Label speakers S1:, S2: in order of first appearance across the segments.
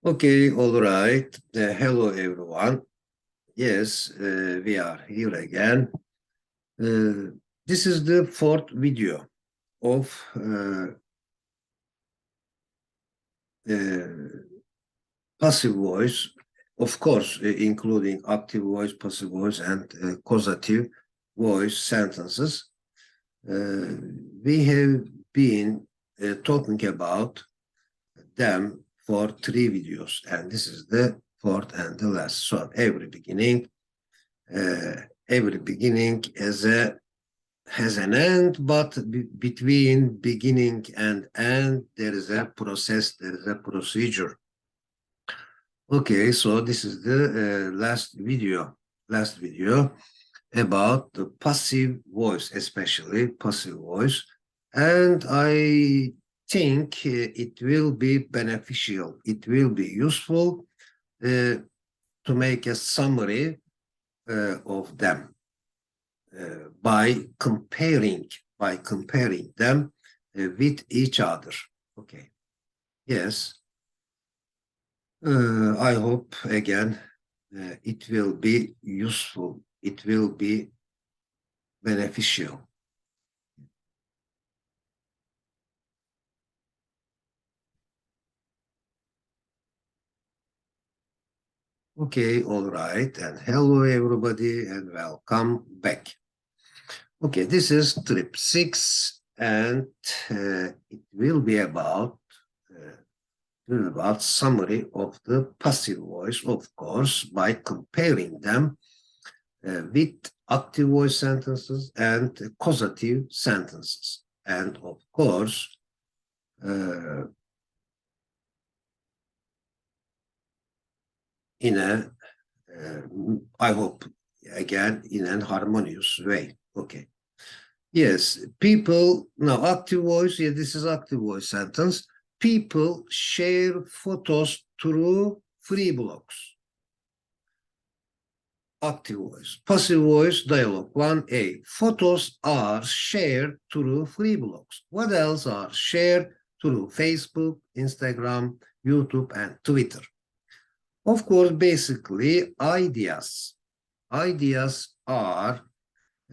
S1: Okay, all right. Hello, everyone. Yes, we are here again. This is the fourth video of passive voice, of course, including active voice, passive voice, and causative voice sentences. We have been talking about them for 3 videos, and this is the fourth and the last. So every beginning has an end, but between beginning and end, there is a process, there is a procedure. Okay, so this is the last video about the passive voice, especially passive voice. And I think it will be beneficial, it will be useful to make a summary of them by comparing them with each other. Okay. Yes. I hope again it will be useful. It will be beneficial. Okay, all right, and hello everybody, and welcome back. Okay, this is trip 6, and it will be about summary of the passive voice, of course, by comparing them with active voice sentences and causative sentences. And of course, in a, I hope, again, in a harmonious way. Okay. Yes, people, now active voice, yeah, this is active voice sentence. People share photos through free blogs. Active voice. Passive voice, dialogue 1A. Photos are shared through free blogs. What else are shared through Facebook, Instagram, YouTube, and Twitter? Of course, basically, ideas. Ideas are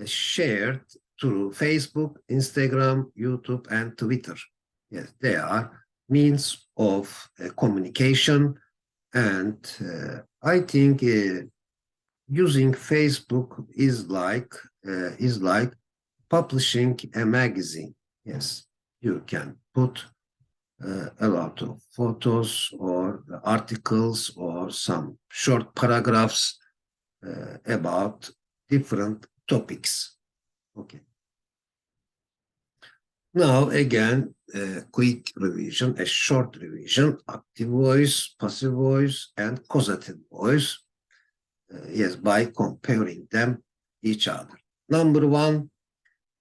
S1: shared through Facebook, Instagram, YouTube, and Twitter. Yes, they are means of communication, and I think using Facebook is like publishing a magazine. Yes, you can put a lot of photos or articles or some short paragraphs about different topics. Okay. Now, again, a quick revision, a short revision, active voice, passive voice, and causative voice. Yes, by comparing them each other. Number 1,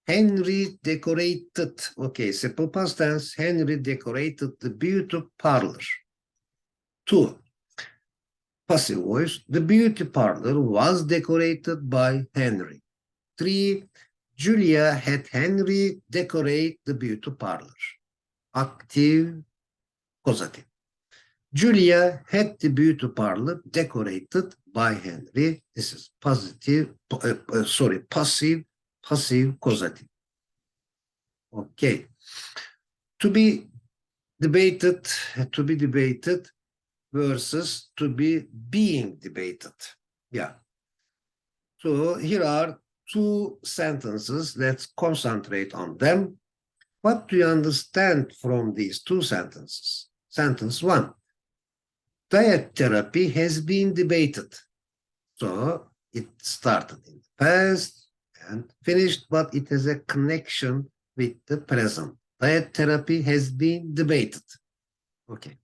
S1: Henry decorated, okay, simple past tense, Henry decorated the beauty parlor. 2, passive voice, the beauty parlor was decorated by Henry. 3, Julia had Henry decorate the beauty parlor. Active, causative. Julia had the beauty parlor decorated by Henry. This is passive, causative. Okay. To be debated versus to be being debated. Yeah. So here are 2 sentences. Let's concentrate on them. What do you understand from these 2 sentences? Sentence 1. Diet therapy has been debated. So it started in the past and finished, but it has a connection with the present. Diet therapy has been debated. Okay.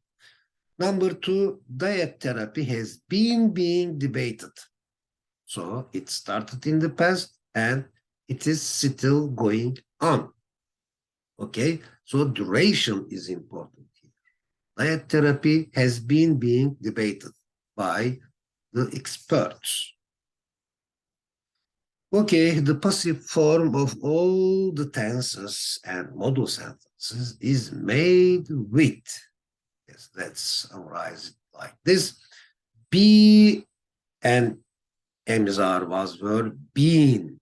S1: Number 2, diet therapy has been being debated. So it started in the past and it is still going on. Okay, so duration is important here. Diet therapy has been being debated by the experts. Okay, the passive form of all the tenses and modal sentences is made with. Yes, let's summarize it like this. Be and M is our buzzword, being.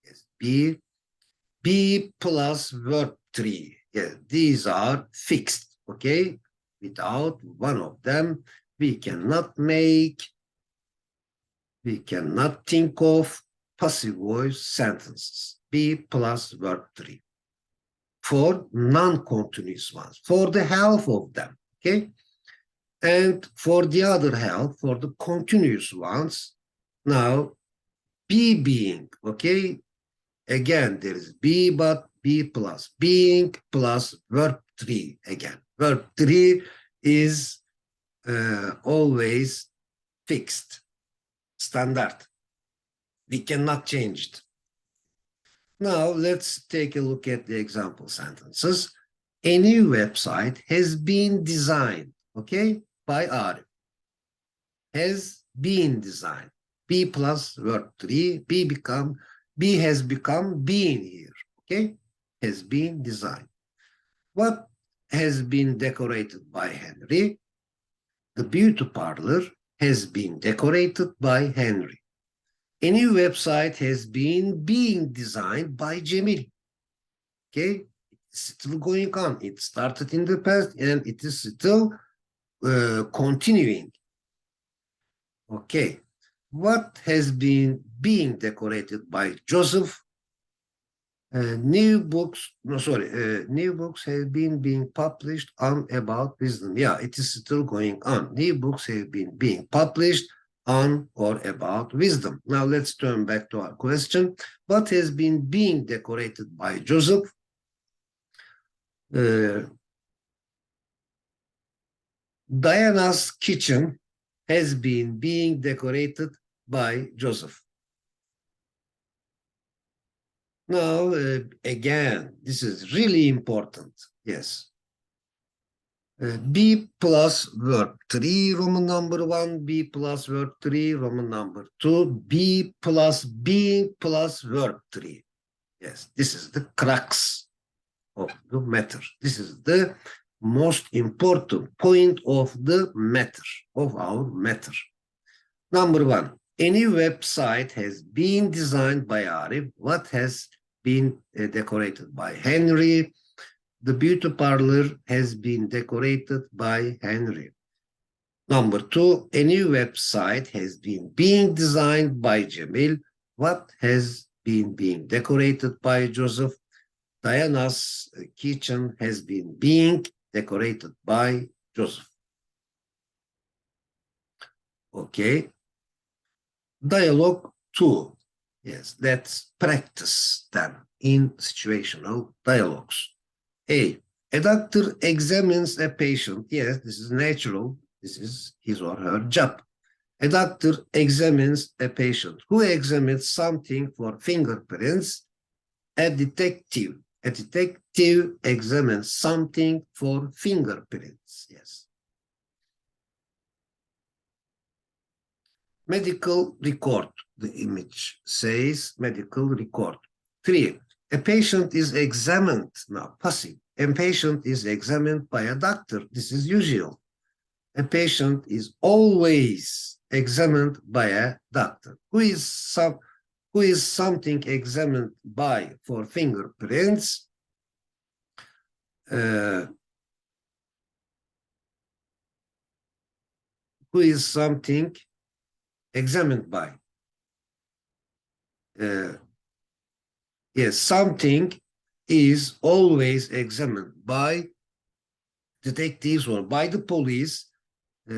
S1: Yes, be plus verb 3. Yes, these are fixed, okay? Without one of them, we cannot think of passive voice sentences. Be plus verb 3. For non-continuous ones, for the half of them, okay? And for the other half, for the continuous ones, now being, okay? Again, there is be, but be plus being plus verb 3 again. Verb 3 is always fixed, standard. We cannot change it. Now, let's take a look at the example sentences. A new website has been designed, okay, by Arif. Has been designed. Be plus verb 3, be has become being here, okay? Has been designed. What has been decorated by Henry? The beauty parlor has been decorated by Henry. A new website has been being designed by Cemil. Okay, it's still going on. It started in the past and it is still continuing. Okay, what has been being decorated by Joseph? New books have been being published on about wisdom. Yeah, it is still going on. New books have been being published on or about wisdom. Now let's turn back to our question. What has been being decorated by Joseph? Diana's kitchen has been being decorated by Joseph. Now, again, this is really important. Yes. Be plus verb 3, Roman number 1, be plus verb 3, Roman number 2, be plus being plus verb 3. Yes, this is the crux of the matter. This is the most important point of the matter, of our matter. Number 1, any website has been designed by Arif. What has been decorated by Henry? The beauty parlor has been decorated by Henry. Number 2, a new website has been being designed by Cemil. What has been being decorated by Joseph? Diana's kitchen has been being decorated by Joseph. Okay. Dialogue 2. Yes, let's practice then in situational dialogues. A doctor examines a patient. Yes, this is natural. This is his or her job. A doctor examines a patient. Who examines something for fingerprints? A detective. A detective examines something for fingerprints. Yes. Medical record. The image says medical record. 3. A patient is examined. Now, passive. A patient is examined by a doctor. This is usual. A patient is always examined by a doctor. Who is something examined by for fingerprints? Who is something examined by? Yes, something is always examined by detectives or by the police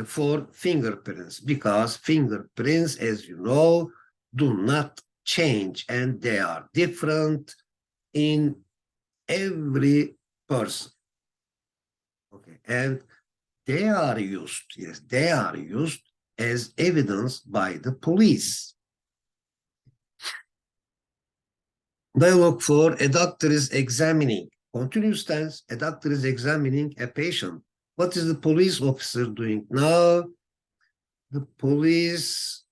S1: for fingerprints, because fingerprints, as you know, do not change and they are different in every person. Okay, and they are used, yes, they are used as evidence by the police. Dialogue 4, a doctor is examining. Continuous tense, a doctor is examining a patient. What is the police officer doing now? The police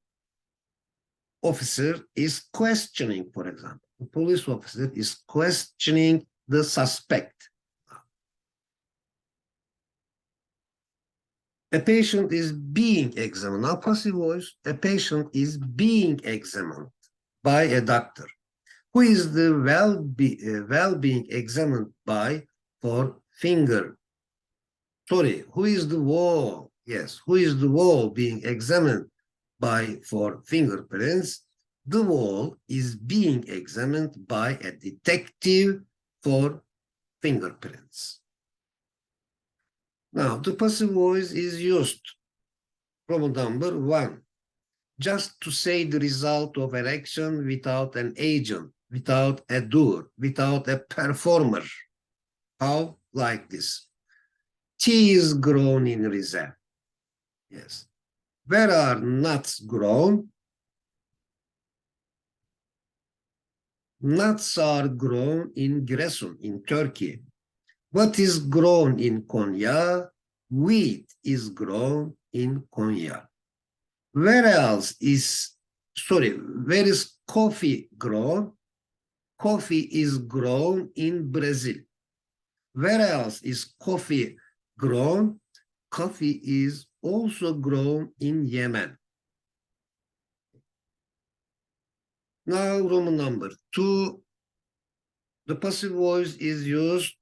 S1: officer is questioning, for example. The police officer is questioning the suspect. A patient is being examined. Now, passive voice, a patient is being examined by a doctor. Who is the well-being examined by for finger? Sorry, who is the wall? Yes, who is the wall being examined by for fingerprints? The wall is being examined by a detective for fingerprints. Now, the passive voice is used, problem number 1, just to say the result of an action without an agent, without a doer, without a performer. How? Like this. Tea is grown in Rize. Yes. Where are nuts grown? Nuts are grown in Giresun, in Turkey. What is grown in Konya? Wheat is grown in Konya. Where is coffee grown? Coffee is grown in Brazil. Where else is coffee grown? Coffee is also grown in Yemen. Now, Roman number 2, the passive voice is used.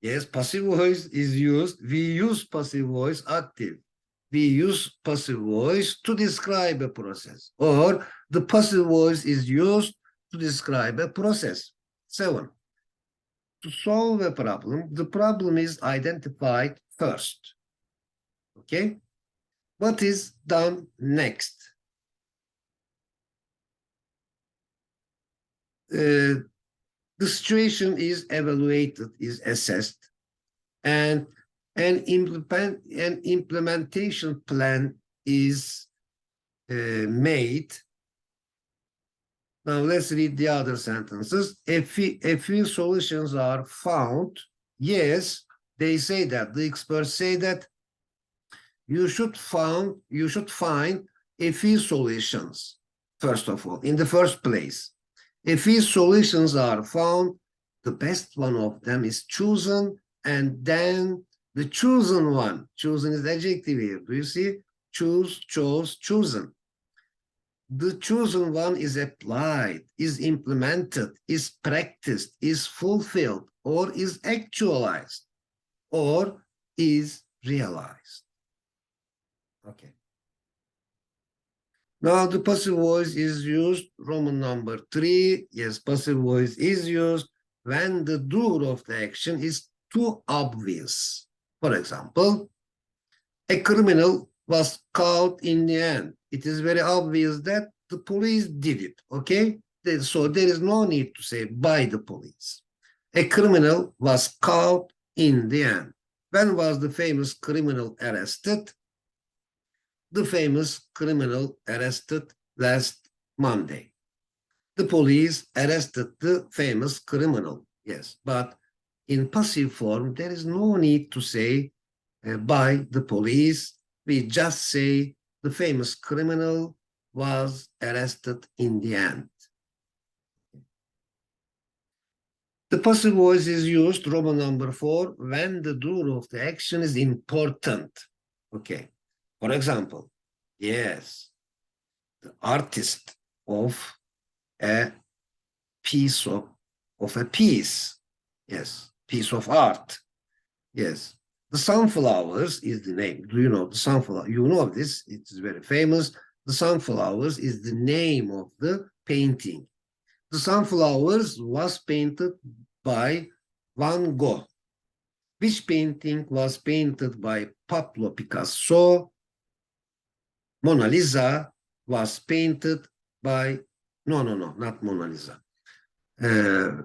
S1: Yes, passive voice is used. We use passive voice active. We use passive voice to describe a process, or the passive voice is used to describe a process. 7. To solve a problem, the problem is identified first. Okay? What is done next? The situation is evaluated, is assessed, and an implementation plan is made. Now let's read the other sentences. A few solutions are found. Yes, they say that. The experts say that you should find a few solutions, first of all, in the first place. If these solutions are found, the best one of them is chosen, and then the chosen one, chosen is adjective here. Do you see? Choose, chose, chosen. The chosen one is applied, is implemented, is practiced, is fulfilled, or is actualized, or is realized. Okay. Now the passive voice is used, Roman number 3. Yes, passive voice is used when the doer of the action is too obvious. For example, a criminal was caught in the end. It is very obvious that the police did it, okay? So there is no need to say by the police. A criminal was caught in the end. When was the famous criminal arrested? The famous criminal arrested last Monday. The police arrested the famous criminal, yes, but in passive form, there is no need to say by the police. We just say the famous criminal was arrested in the end. The passive voice is used, Roman number 4, when the doer of the action is important. Okay. For example, yes, the artist of a piece of a piece. Yes, piece of art. Yes. The Sunflowers is the name. Do you know the sunflower? You know this. It is very famous. The Sunflowers is the name of the painting. The Sunflowers was painted by Van Gogh. Which painting was painted by Pablo Picasso? Mona Lisa was painted by, no, not Mona Lisa.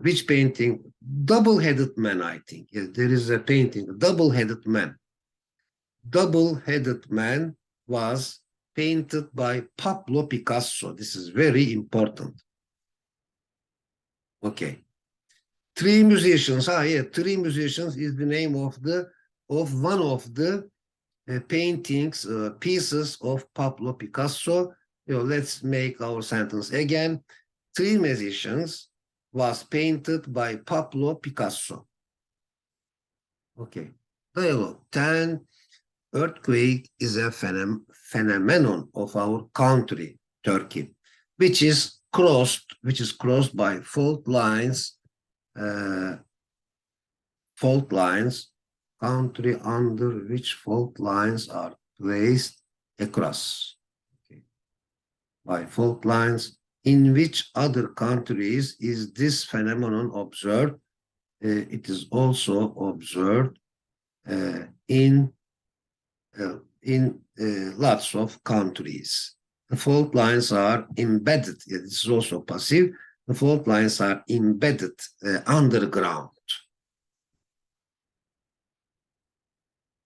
S1: Which painting? Double-headed man, I think. Yeah, there is a painting, double-headed man. Double-headed man was painted by Pablo Picasso. This is very important. Okay. Three musicians. Three musicians is the name of one of the paintings, pieces of Pablo Picasso. Let's make our sentence again. Three musicians was painted by Pablo Picasso. Okay. Dialogue 10. earthquake is a phenomenon of our country, Turkey, which is crossed by fault lines, country under which fault lines are placed across. Okay. By fault lines, in which other countries is this phenomenon observed? It is also observed in lots of countries. The fault lines are embedded. This is also passive. The fault lines are embedded underground.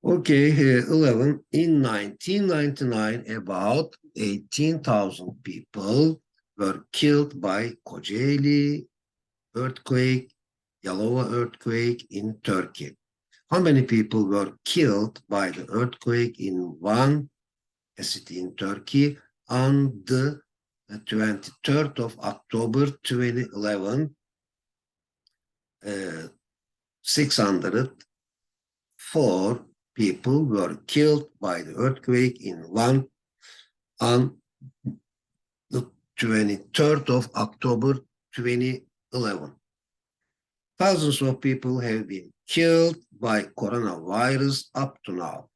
S1: Okay, 11. In 1999, about 18,000 people were killed by Kocaeli earthquake, Yalova earthquake in Turkey. How many people were killed by the earthquake in one city in Turkey on the 23rd of October 2011? 604 people were killed by the earthquake in one on the 23rd of October 2011. Thousands of people have been killed by coronavirus up to now.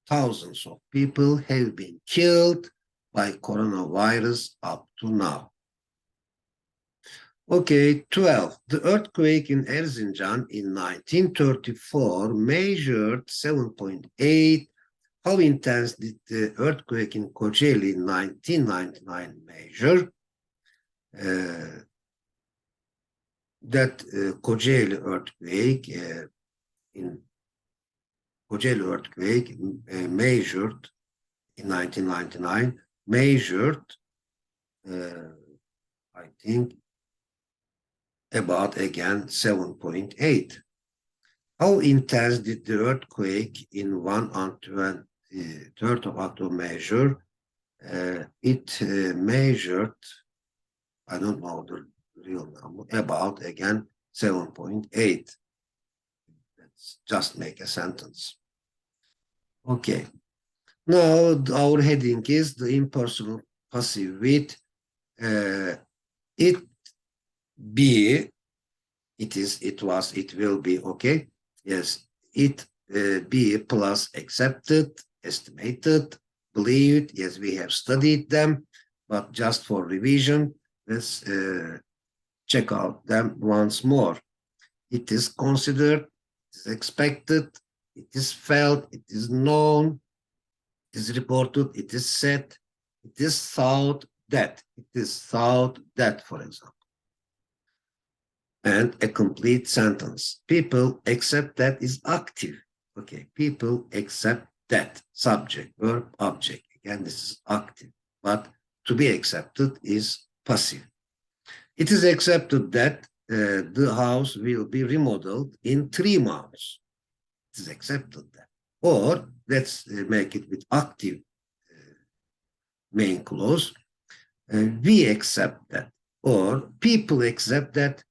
S1: Thousands of people have been killed by coronavirus up to now. Okay, 12. The earthquake in Erzincan in 1934 measured 7.8. How intense did the earthquake in Kocaeli in 1999 measure? Kocaeli earthquake measured in 1999 measured, I think, about again 7.8. How intense did the earthquake in 1 on 23rd of October measure? It measured, I don't know the real number, about again 7.8. Let's just make a sentence. Okay. Now our heading is the impersonal passive with it be, it is, it was, it will be, okay? Yes, it be plus accepted, estimated, believed. Yes, we have studied them, but just for revision, let's check out them once more. It is considered, it is expected, it is felt, it is known, it is reported, it is said, it is thought that, for example. And a complete sentence. People accept that is active. Okay, people accept that. Subject, verb, object. Again, this is active. But to be accepted is passive. It is accepted that the house will be remodeled in 3 months. It is accepted that. Or let's make it with active main clause. We accept that. Or people accept that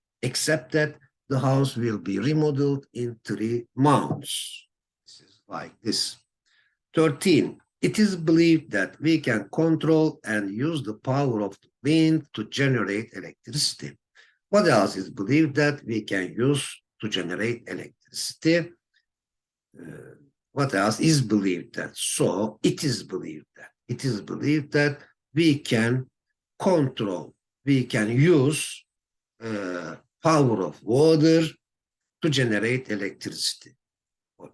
S1: the house will be remodeled in 3 months. This is like this. 13. It is believed that we can control and use the power of the wind to generate electricity. What else is believed that we can use to generate electricity? What else is believed that? So it is believed that. It is believed that we can control, we can use power of water to generate electricity.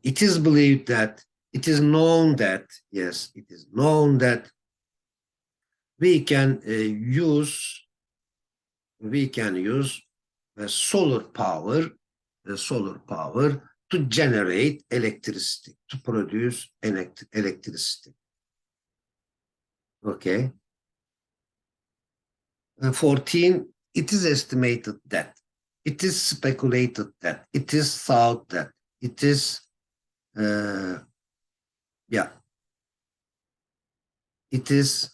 S1: It is believed that, it is known that, yes, it is known that we can use solar power to generate electricity, to produce electricity. Okay. 14, it is estimated that, it is speculated that, it is thought that, it is, it is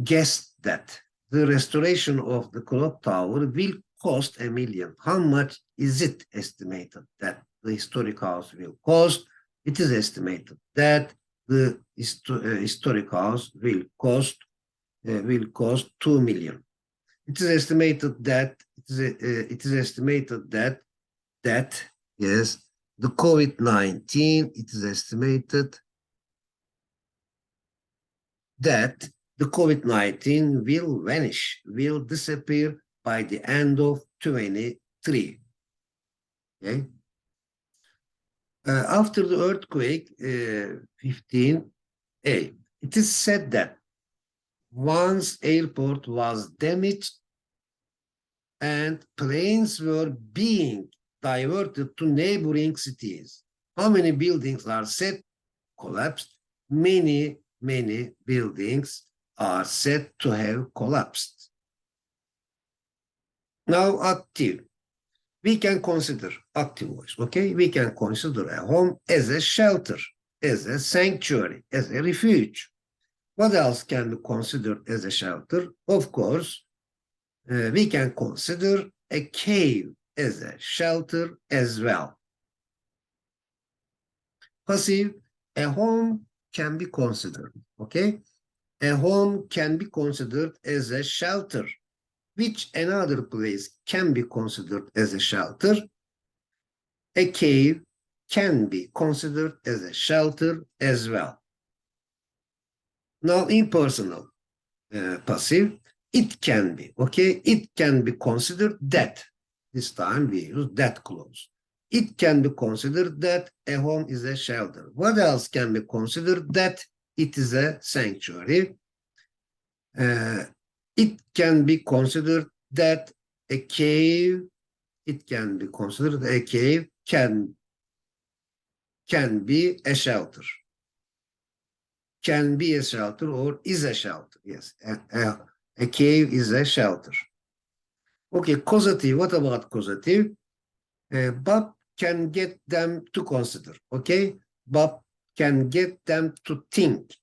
S1: guessed that the restoration of the clock tower will cost $1 million. How much is it estimated that the historic house will cost? It is estimated that the historic house will cost 2 million. It is estimated that yes, the COVID-19, it is estimated that the COVID-19 will vanish, will disappear by the end of 23. Okay. After the earthquake, 15A, it is said that once airport was damaged and planes were being diverted to neighboring cities. How many buildings are said collapsed? Many buildings are said to have collapsed. Now, active. We can consider active voice, okay? We can consider a home as a shelter, as a sanctuary, as a refuge. What else can be considered as a shelter? Of course, we can consider a cave as a shelter as well. Passive, a home can be considered, okay? A home can be considered as a shelter, which another place can be considered as a shelter. A cave can be considered as a shelter as well. Now, impersonal, passive, it can be, okay? It can be considered that. This time we use that clause. It can be considered that a home is a shelter. What else can be considered that it is a sanctuary? It can be considered that a cave, it can be considered a cave can be a shelter. Can be a shelter or is a shelter. Yes, a cave is a shelter. Okay, causative. What about causative? Bob can get them to consider. Okay, Bob can get them to think,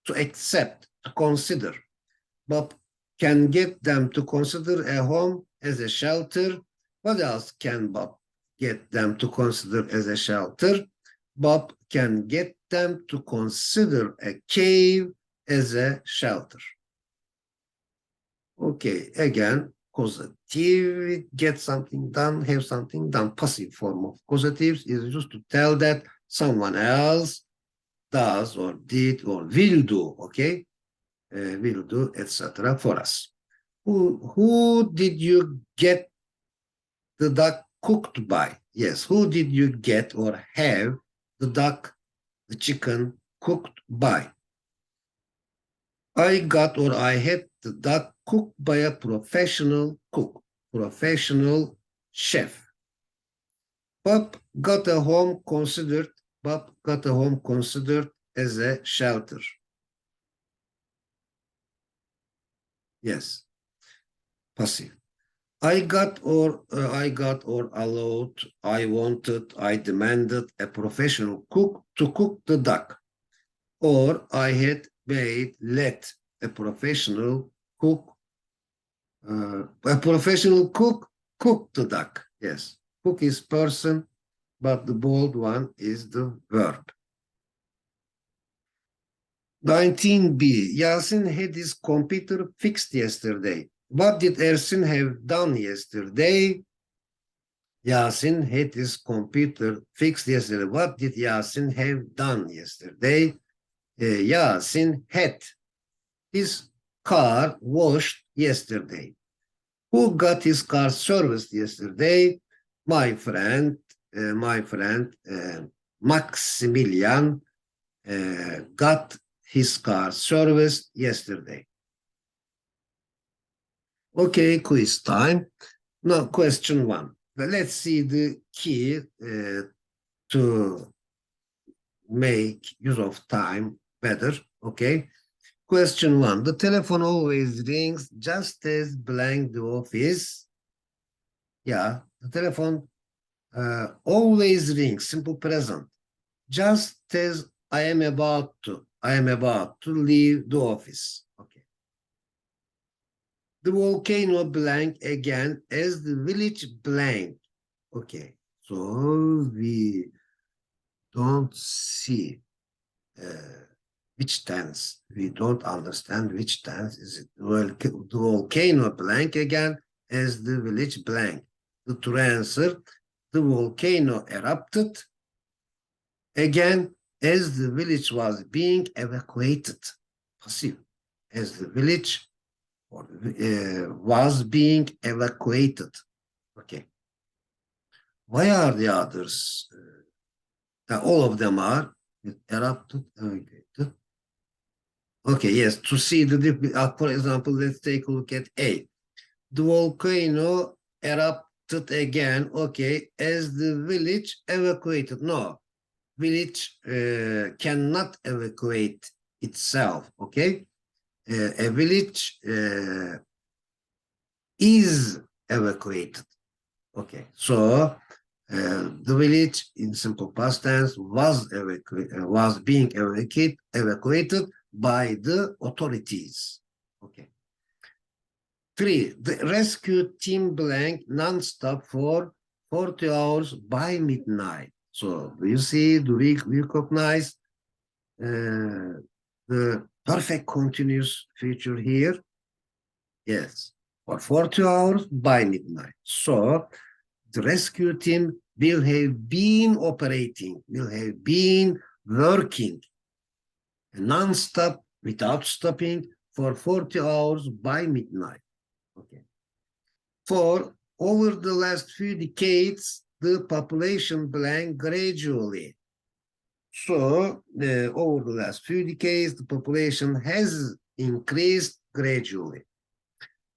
S1: to accept, to consider. Bob can get them to consider a home as a shelter. What else can Bob get them to consider as a shelter? Bob can get them to consider a cave as a shelter. Okay, again, causative, get something done, have something done. Passive form of causatives is just to tell that someone else does or did or will do, okay? Will do, etc. for us. Who did you get the duck cooked by? Yes, who did you get or have the duck, the chicken cooked by? I got or I had the duck cooked by a professional cook, professional chef. Bob got a home considered as a shelter. Yes, passive. I got or allowed, I wanted, I demanded a professional cook to cook the duck. Or I had let a professional cook cook the duck. Yes, cook is person, but the bold one is the verb. 19b, Yasin had his computer fixed yesterday. What did Ersin have done yesterday? Yasin had his computer fixed yesterday. What did Yasin have done yesterday? Yasin had his car washed yesterday. Who got his car serviced yesterday? My friend Maximilian got his car serviced yesterday. Okay, quiz time. Now, question 1. Let's see the key to make use of time better. Okay. Question 1. The telephone always rings just as blank the office. Yeah, the telephone always rings, simple present. Just as I am about to leave the office. Okay. The volcano blank again as the village blank. Okay. So don't see which tense. We don't understand which tense is it. The volcano blank again as the village blank. The true answer, the volcano erupted again as the village was being evacuated. Passive. As the village was being evacuated. Okay. Why are the others? All of them are erupted, evacuated. Okay, yes, to see the, for example, let's take a look at A. The volcano erupted again, okay, as the village evacuated. No, village cannot evacuate itself, okay? A village is evacuated. Okay, so the village in simple past tense was being evacuated by the authorities. Okay. 3. The rescue team blank non-stop for 40 hours by midnight. So do you see? Do we recognize the perfect continuous future here? Yes, for 40 hours by midnight. So the rescue team will have been operating, will have been working non-stop without stopping for 40 hours by midnight. Okay. For over the last few decades, the population blank gradually. So over the last few decades, the population has increased gradually.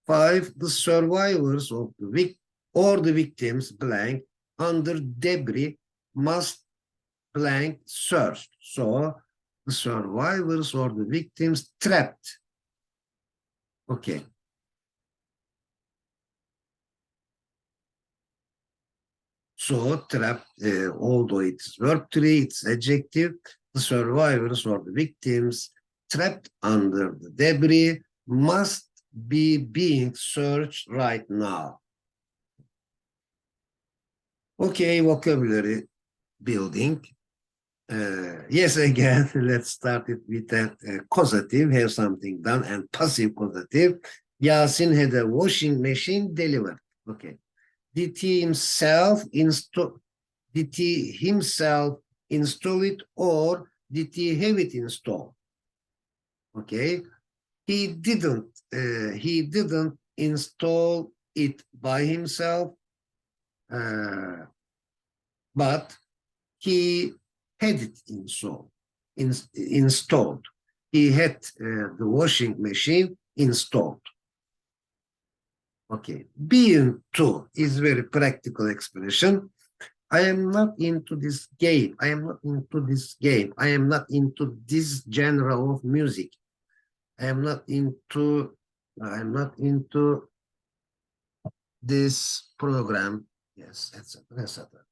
S1: 5. The survivors of the victims blank under debris must blank searched. So the survivors or the victims trapped. Okay. So trapped, although it's verb 3, it's adjective, the survivors or the victims trapped under the debris must be being searched right now. Okay, vocabulary building. Yes, again, let's start it with a causative, have something done, and passive causative. Yasin had a washing machine delivered. Okay. Did he himself install it or did he have it installed? Okay. He didn't install it by himself, but he had it installed. He had the washing machine installed. Okay, being to is very practical expression. I am not into this game. I am not into this game. I am not into this genre of music. I am not into this program. Yes, etc. etc.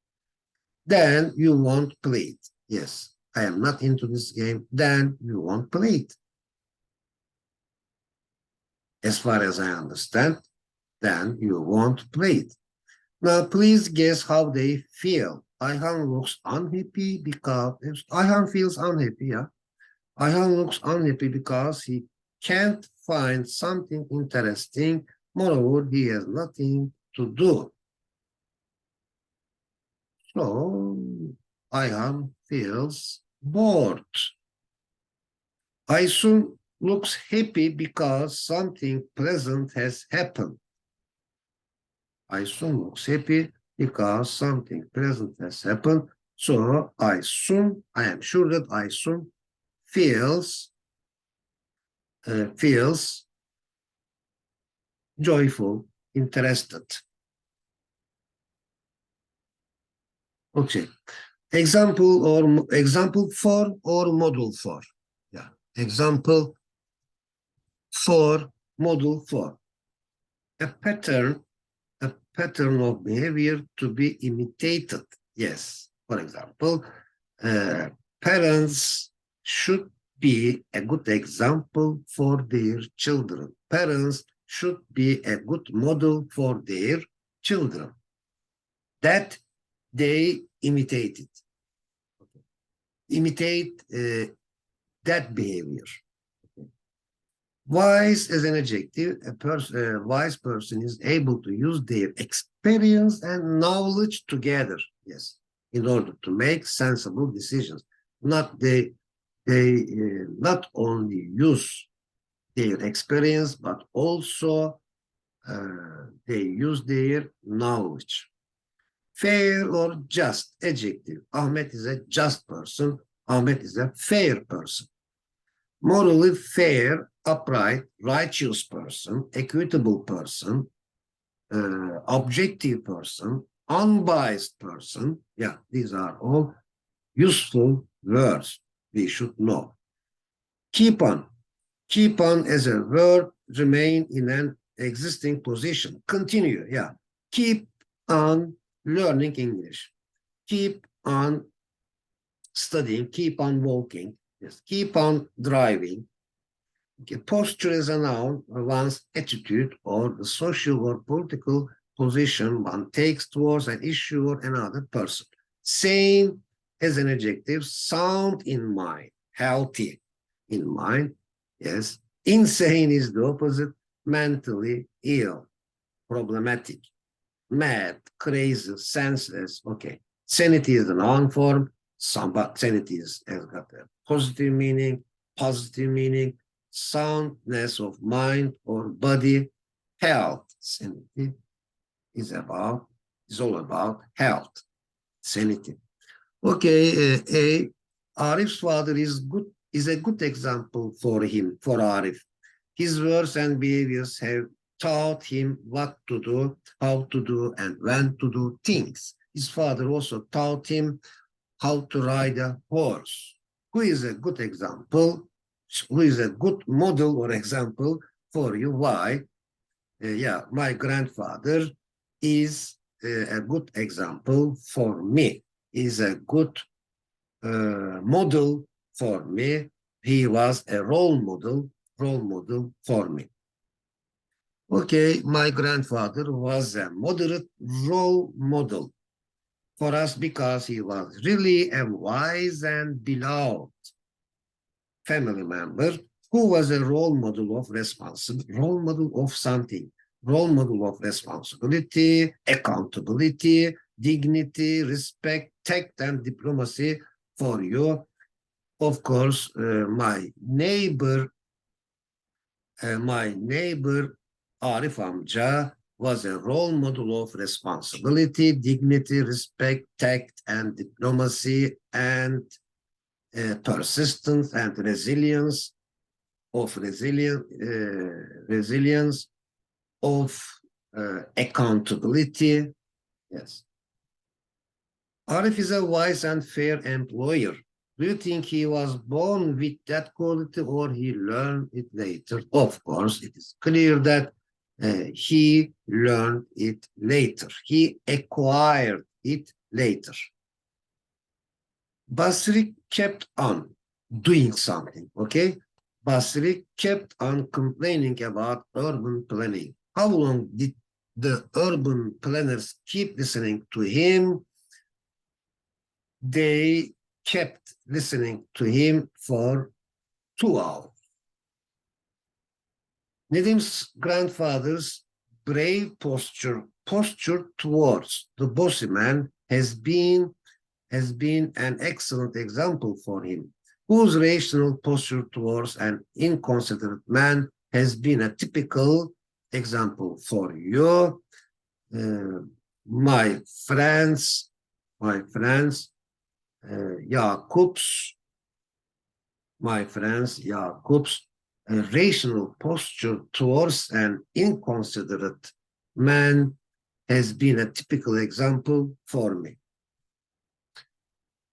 S1: Then you won't play it. Yes, I am not into this game. Then you won't play it. As far as I understand, then you won't play it. Now, please guess how they feel. Ayhan looks unhappy because Ayhan feels unhappy. Yeah, Ayhan looks unhappy because he can't find something interesting. Moreover, he has nothing to do. So, Ayhan feels bored. Aysun looks happy because something pleasant has happened. Aysun looks happy because something pleasant has happened. So I am sure that Aysun feels joyful, interested. Okay. Example for or model for. Yeah. Example for, model for. A pattern of behavior to be imitated. Yes. For example, parents should be a good example for their children. Parents should be a good model for their children that they imitated. Okay. imitate that behavior. Wise as an adjective, a wise person is able to use their experience and knowledge together, yes, in order to make sensible decisions. They not only use their experience, but also they use their knowledge. Fair or just adjective. Ahmet is a just person. Ahmet is a fair person. Morally fair, upright, righteous person, equitable person, objective person, unbiased person. Yeah, these are all useful words we should know. Keep on. Keep on as a verb, remain in an existing position. Continue, yeah. Keep on learning English. Keep on studying, keep on walking, yes. Keep on driving. Okay. Posture is a noun, one's attitude or the social or political position one takes towards an issue or another person. Sane as an adjective, sound in mind, healthy in mind, yes. Insane is the opposite, mentally ill, problematic, mad, crazy, senseless, okay. Sanity is the noun form, but sanity has got a positive meaning, soundness of mind or body, health. Sanity is all about health, sanity. Okay, Arif's father is a good example for Arif. His words and behaviors have taught him what to do, how to do, and when to do things. His father also taught him how to ride a horse. Who is a good example? Who is a good model or example for you? Why? Yeah, my grandfather is a good example for me. Is a good model for me. He was a role model for me. Okay, my grandfather was a moderate role model for us because he was really a wise and beloved family member who was a role model of something, role model of responsibility, accountability, dignity, respect, tact, and diplomacy for you. Of course, my neighbor Arif amca was a role model of responsibility, dignity, respect, tact, and diplomacy, and persistence and resilience of accountability. Yes. Arif is a wise and fair employer. Do you think he was born with that quality or he learned it later? Of course, it is clear that he learned it later. He acquired it later. Basri kept on doing something, okay? Basri kept on complaining about urban planning. How long did the urban planners keep listening to him? They kept listening to him for 2 hours. Nedim's grandfather's brave posture towards the bossy man has been an excellent example for him, whose rational posture towards an inconsiderate man has been a typical example for you. My friends, Jacob's rational posture towards an inconsiderate man has been a typical example for me.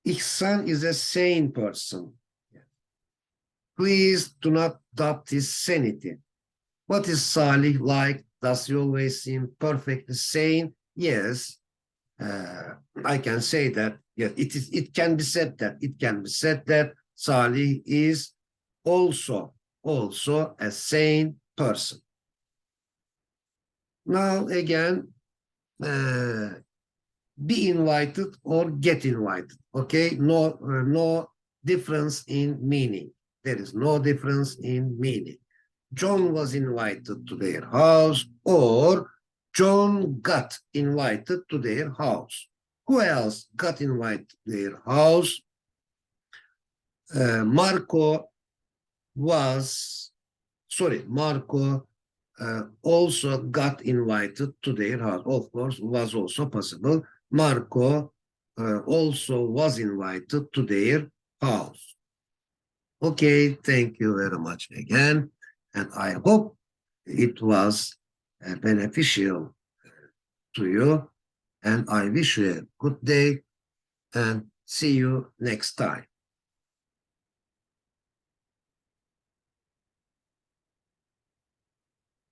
S1: Ihsan is a sane person. Please do not doubt his sanity. What is Salih like? Does he always seem perfectly sane? Yes, I can say that. Yes, it can be said that Salih is also a sane person. Now again, be invited or get invited. Okay, no difference in meaning. There is no difference in meaning. John was invited to their house, or John got invited to their house. Who else got invited to their house? Marco also got invited to their house. Of course, was also possible. Marco also was invited to their house. Okay, thank you very much again. And I hope it was beneficial to you. And I wish you a good day and see you next time.